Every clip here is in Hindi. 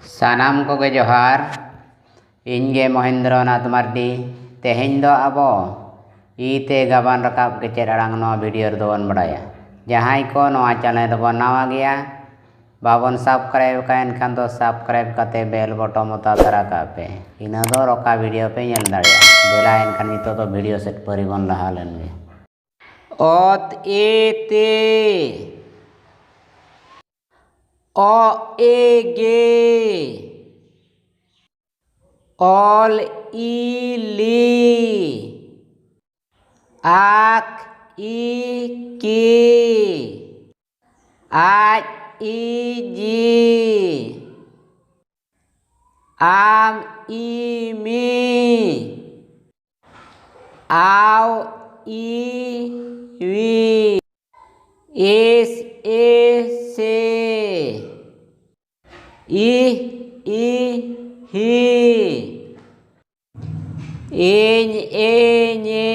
सानाम कोगे जोहार इनगे महेंद्रनाथ मार्डी तेहें दो आबो ईते गाबान रकाब के चेर अड़ांग नवा वीडियो दोन बड़ाया जहां को नवा चैनल बो नवा गया बाबन सब्सक्राइब का एनखान दो सब्सक्राइब करते बेल बटन मता धरा का पे इना दो रका वीडियो पे नेल दाड़िया बेला एनखान नितो तो वीडियो सेट परिबन लहा लेनगे ओत एते ओ एगे ऑल इली आक इकी आज इजी आम इमी आव इवी एस एसे ही एन एने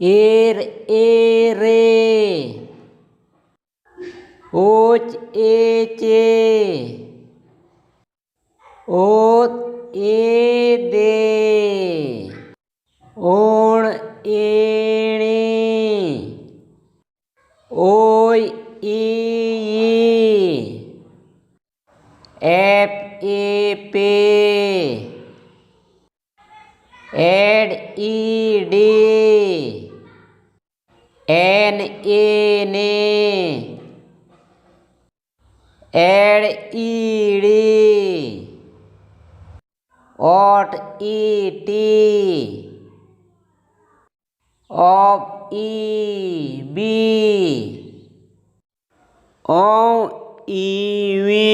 एर एरे ओच एचे ओत एदे ओण एणे ओय ई एप एपे एड ईडी एन एने एड ईडी ओट ईटी ऑफ ई बी ओ ईवी